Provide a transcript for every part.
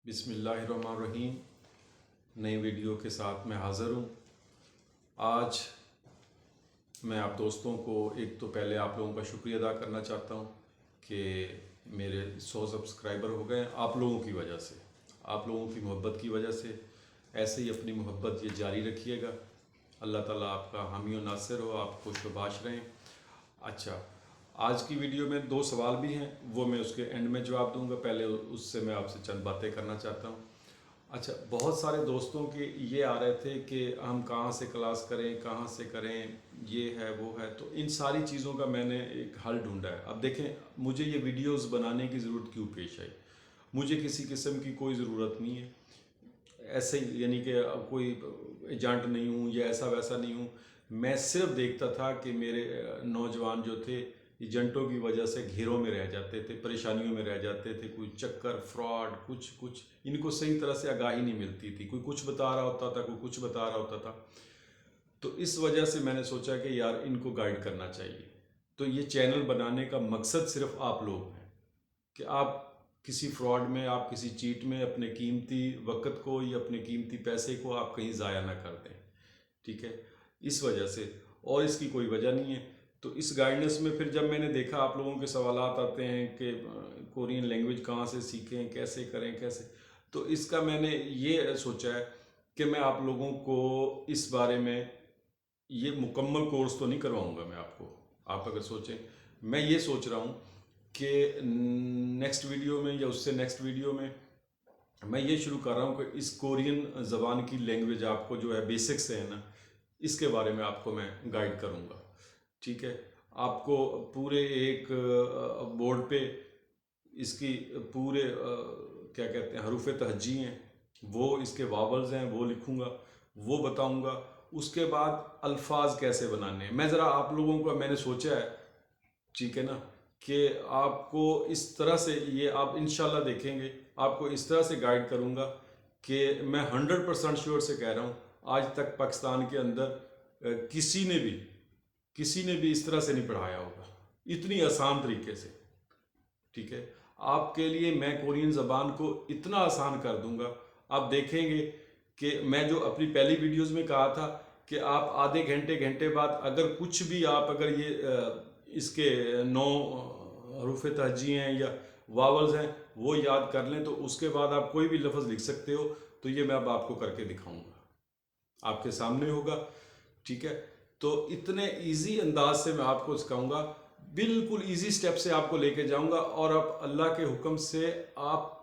बिस्मिल्लाहिर्रहमानिर्रहीम। नई वीडियो के साथ मैं हाज़िर हूँ। आज मैं आप दोस्तों को एक तो पहले आप लोगों का शुक्रिया अदा करना चाहता हूँ कि मेरे 100 सब्सक्राइबर हो गए आप लोगों की वजह से, आप लोगों की मोहब्बत की वजह से। ऐसे ही अपनी मोहब्बत ये जारी रखिएगा। अल्लाह ताला आपका हामी और नासिर हो, आप खुशबाश रहें। अच्छा, आज की वीडियो में 2 सवाल भी हैं, वो मैं उसके एंड में जवाब दूंगा। पहले उससे मैं आपसे चंद बातें करना चाहता हूँ। अच्छा, बहुत सारे दोस्तों के ये आ रहे थे कि हम कहाँ से क्लास करें, कहाँ से करें, ये है वो है। तो इन सारी चीज़ों का मैंने एक हल ढूंढा है। अब देखें, मुझे ये वीडियोस बनाने की ज़रूरत क्यों पेश आई। मुझे किसी किस्म की कोई ज़रूरत नहीं है, ऐसे ही यानी कि कोई एजेंट नहीं हूँ या ऐसा वैसा नहीं हूँ। मैं सिर्फ देखता था कि मेरे नौजवान जो थे एजेंटों की वजह से घेरों में रह जाते थे, परेशानियों में रह जाते थे। कोई चक्कर, फ्रॉड, कुछ कुछ इनको सही तरह से आगाही नहीं मिलती थी। कोई कुछ बता रहा होता था, कोई कुछ बता रहा होता था। तो इस वजह से मैंने सोचा कि यार इनको गाइड करना चाहिए। तो ये चैनल बनाने का मकसद सिर्फ आप लोग हैं कि आप किसी फ्रॉड में, आप किसी चीट में अपने कीमती वक्त को या अपने कीमती पैसे को आप कहीं ज़ाया ना कर दें। ठीक है, इस वजह से, और इसकी कोई वजह नहीं है। तो इस गाइडेंस में फिर जब मैंने देखा आप लोगों के सवालात आते हैं कि कोरियन लैंग्वेज कहाँ से सीखें, कैसे करें, कैसे, तो इसका मैंने ये सोचा है कि मैं आप लोगों को इस बारे में ये मुकम्मल कोर्स तो नहीं करवाऊंगा मैं आपको। आप अगर सोचें, मैं ये सोच रहा हूँ कि नेक्स्ट वीडियो में या उससे नेक्स्ट वीडियो में मैं ये शुरू कर रहा हूँ कि इस कोरियन ज़बान की लैंग्वेज आपको जो है बेसिक्स है ना, इसके बारे में आपको मैं गाइड करूँगा। ठीक है, आपको पूरे एक बोर्ड पे इसकी पूरे क्या कहते हैं, हरूफ तहज्जी हैं वो, इसके वावल्स हैं वो लिखूँगा, वो बताऊँगा। उसके बाद अल्फाज कैसे बनाने हैं मैं ज़रा आप लोगों को मैंने सोचा है, ठीक है ना, कि आपको इस तरह से ये आप इंशाल्लाह देखेंगे, आपको इस तरह से गाइड करूँगा कि मैं 100% श्योर से कह रहा हूँ, आज तक पाकिस्तान के अंदर किसी ने भी इस तरह से नहीं पढ़ाया होगा, इतनी आसान तरीके से। ठीक है, आपके लिए मैं कोरियन ज़बान को इतना आसान कर दूंगा, आप देखेंगे कि मैं जो अपनी पहली वीडियोस में कहा था कि आप आधे घंटे घंटे बाद अगर कुछ भी आप अगर ये इसके 9 हरूफ तहज्जी हैं या वावल्स हैं वो याद कर लें, तो उसके बाद आप कोई भी लफ्ज़ लिख सकते हो। तो ये मैं अब आपको करके दिखाऊंगा, आपके सामने होगा। ठीक है, तो इतने इजी अंदाज से मैं आपको सिखाऊंगा, बिल्कुल इजी स्टेप से आपको लेके जाऊंगा। और अब अल्लाह के हुक्म से आप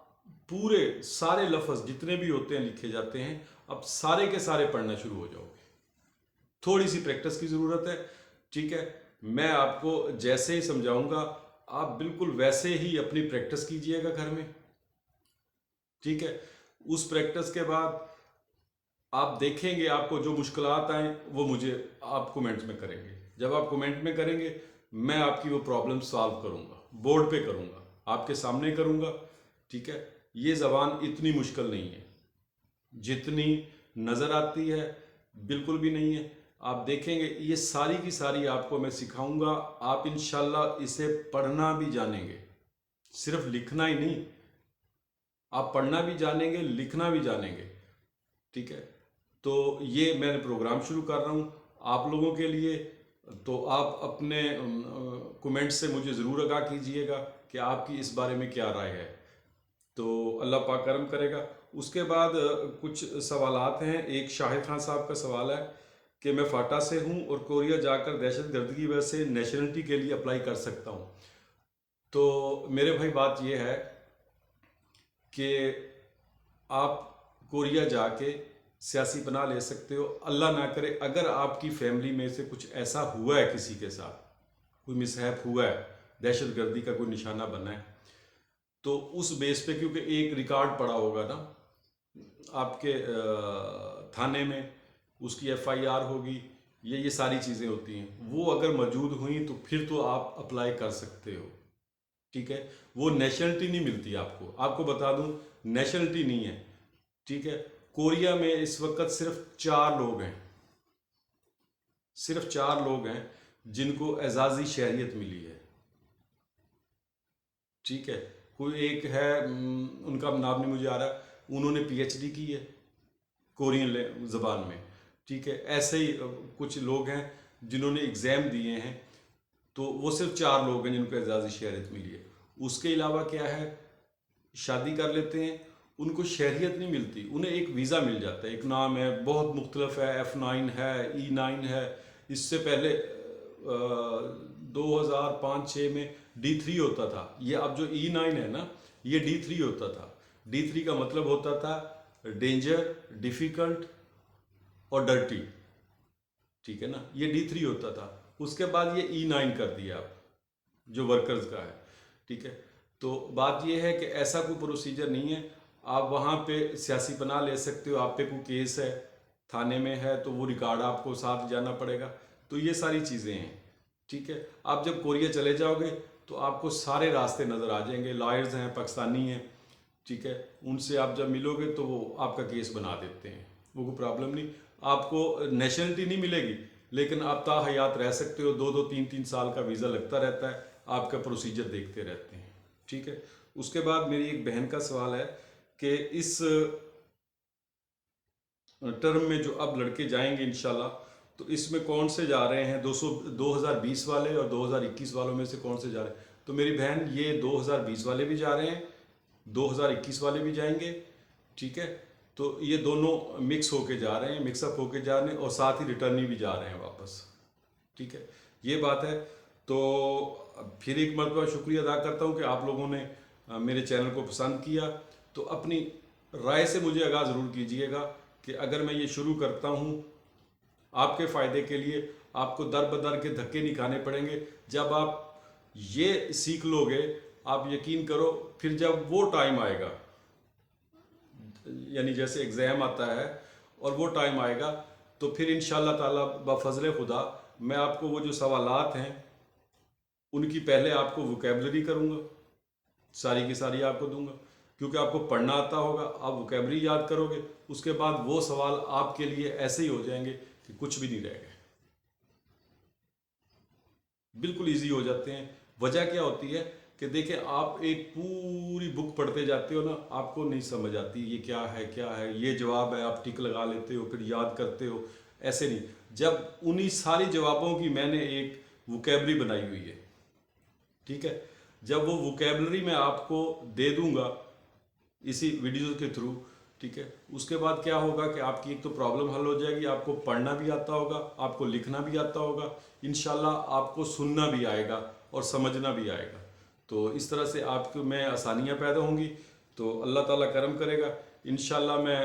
पूरे सारे लफ्ज़ जितने भी होते हैं लिखे जाते हैं, अब सारे के सारे पढ़ना शुरू हो जाओगे। थोड़ी सी प्रैक्टिस की ज़रूरत है। ठीक है, मैं आपको जैसे ही समझाऊंगा आप बिल्कुल वैसे ही अपनी प्रैक्टिस कीजिएगा घर में। ठीक है, उस प्रैक्टिस के बाद आप देखेंगे आपको जो मुश्किलात आए वो मुझे आप कमेंट्स में करेंगे। जब आप कमेंट में करेंगे मैं आपकी वो प्रॉब्लम सॉल्व करूंगा, बोर्ड पे करूंगा, आपके सामने करूंगा। ठीक है, ये ज़बान इतनी मुश्किल नहीं है जितनी नज़र आती है, बिल्कुल भी नहीं है। आप देखेंगे ये सारी की सारी आपको मैं सिखाऊंगा, आप इंशाल्लाह इसे पढ़ना भी जानेंगे, सिर्फ लिखना ही नहीं, आप पढ़ना भी जानेंगे, लिखना भी जानेंगे। ठीक है, तो ये मैंने प्रोग्राम शुरू कर रहा हूँ आप लोगों के लिए। तो आप अपने कमेंट से मुझे ज़रूर आगाह कीजिएगा कि आपकी इस बारे में क्या राय है। तो अल्लाह पाक करम करेगा। उसके बाद कुछ सवालात हैं। एक शाहिद खान साहब का सवाल है कि मैं फाटा से हूँ और कोरिया जाकर दहशत गर्दी की वजह से नेशनलिटी के लिए अप्लाई कर सकता हूँ। तो मेरे भाई बात यह है कि आप कोरिया जाके सियासी पनाह ले सकते हो। अल्लाह ना करे अगर आपकी फैमिली में से कुछ ऐसा हुआ है, किसी के साथ कोई मिसहैप हुआ है, दहशत गर्दी का कोई निशाना बना है, तो उस बेस पे, क्योंकि एक रिकॉर्ड पड़ा होगा ना आपके थाने में, उसकी एफआईआर होगी, ये सारी चीज़ें होती हैं, वो अगर मौजूद हुई तो फिर तो आप अप्लाई कर सकते हो। ठीक है, वो नेशनलिटी नहीं मिलती आपको, आपको बता दूं नेशनलिटी नहीं है। ठीक है, कोरिया में इस वक्त सिर्फ 4 लोग हैं, सिर्फ 4 लोग हैं जिनको एजाजी शहरियत मिली है। ठीक है, कोई एक है, उनका नाम नहीं मुझे आ रहा, उन्होंने पीएचडी की है कोरियन ज़बान में, ठीक है। ऐसे ही कुछ लोग हैं जिन्होंने एग्ज़ाम दिए हैं, तो वो सिर्फ 4 लोग हैं जिनको एजाज़ी शहरियत मिली है। उसके अलावा क्या है, शादी कर लेते हैं, उनको शहरियत नहीं मिलती, उन्हें एक वीज़ा मिल जाता है, एक नाम है, बहुत मुख्तलफ है, F9 है, E9 है। इससे पहले 2005-6 में D3 होता था, ये अब जो E9 है ना, ये D3 होता था। D3 का मतलब होता था डेंजर, डिफ़िकल्ट और डर्टी, ठीक है ना, ये D3 होता था। उसके बाद ये E9 कर दिया अब, जो वर्कर्स का है, ठीक है। तो बात ये है कि ऐसा कोई प्रोसीजर नहीं है, आप वहाँ पे सियासी पनाह ले सकते हो, आप पे कोई केस है, थाने में है, तो वो रिकॉर्ड आपको साथ जाना पड़ेगा। तो ये सारी चीज़ें हैं, ठीक है। आप जब कोरिया चले जाओगे तो आपको सारे रास्ते नज़र आ जाएंगे, लॉयर्स हैं, पाकिस्तानी हैं, ठीक है। उनसे आप जब मिलोगे तो वो आपका केस बना देते हैं, वो कोई प्रॉब्लम नहीं। आपको नेशनलिटी नहीं मिलेगी, लेकिन आप ताहयात रह सकते हो, 2-2, 3-3 साल का वीज़ा लगता रहता है, आपका प्रोसीजर देखते रहते हैं, ठीक है। उसके बाद मेरी एक बहन का सवाल है कि इस टर्म में जो अब लड़के जाएंगे इंशाल्लाह, तो इसमें कौन से जा रहे हैं, 2020 वाले और 2021 वालों में से कौन से जा रहे हैं? तो मेरी बहन, ये 2020 वाले भी जा रहे हैं, 2021 वाले भी जाएंगे, ठीक है। तो ये दोनों मिक्स होके जा रहे हैं, मिक्सअप होके जा रहे हैं, और साथ ही रिटर्नी भी जा रहे हैं वापस, ठीक है। ये बात है। तो फिर एक मरतबा शुक्रिया अदा करता हूँ कि आप लोगों ने मेरे चैनल को पसंद किया। तो अपनी राय से मुझे आगाह ज़रूर कीजिएगा कि अगर मैं ये शुरू करता हूँ आपके फ़ायदे के लिए, आपको दर बदर के धक्के नहीं खाने पड़ेंगे। जब आप ये सीख लोगे, आप यकीन करो, फिर जब वो टाइम आएगा, यानी जैसे एग्ज़ाम आता है और वो टाइम आएगा, तो फिर इंशाअल्लाह ताला बफज़ल खुदा मैं आपको वो जो सवालात हैं उनकी पहले आपको वोकैबलरी करूँगा, सारी की सारी आपको दूंगा, क्योंकि आपको पढ़ना आता होगा, आप वोकैबलरी याद करोगे, उसके बाद वो सवाल आपके लिए ऐसे ही हो जाएंगे कि कुछ भी नहीं रहेगा, बिल्कुल ईजी हो जाते हैं। वजह क्या होती है कि देखिए, आप एक पूरी बुक पढ़ते जाते हो ना, आपको नहीं समझ आती ये क्या है क्या है, ये जवाब है, आप टिक लगा लेते हो, फिर याद करते हो, ऐसे नहीं। जब उन्हीं सारी जवाबों की मैंने एक वोकैबलरी बनाई हुई है, ठीक है, जब वो वोकैबलरी मैं आपको दे दूंगा इसी वीडियो के थ्रू, ठीक है, उसके बाद क्या होगा कि आपकी एक तो प्रॉब्लम हल हो जाएगी, आपको पढ़ना भी आता होगा, आपको लिखना भी आता होगा, इंशाल्लाह आपको सुनना भी आएगा और समझना भी आएगा। तो इस तरह से आपको में आसानियाँ पैदा होंगी। तो अल्लाह ताला करम करेगा, इंशाल्लाह मैं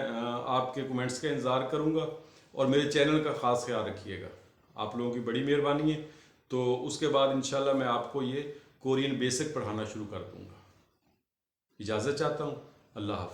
आपके कमेंट्स का इंतज़ार करूँगा, और मेरे चैनल का ख़ास ख्याल रखिएगा। आप लोगों की बड़ी मेहरबानी है। तो उसके बाद इंशाल्लाह मैं आपको ये कोरियन बेसिक पढ़ाना शुरू कर दूँगा। इजाज़त चाहता हूँ। अल्लाह हाफ़िज़।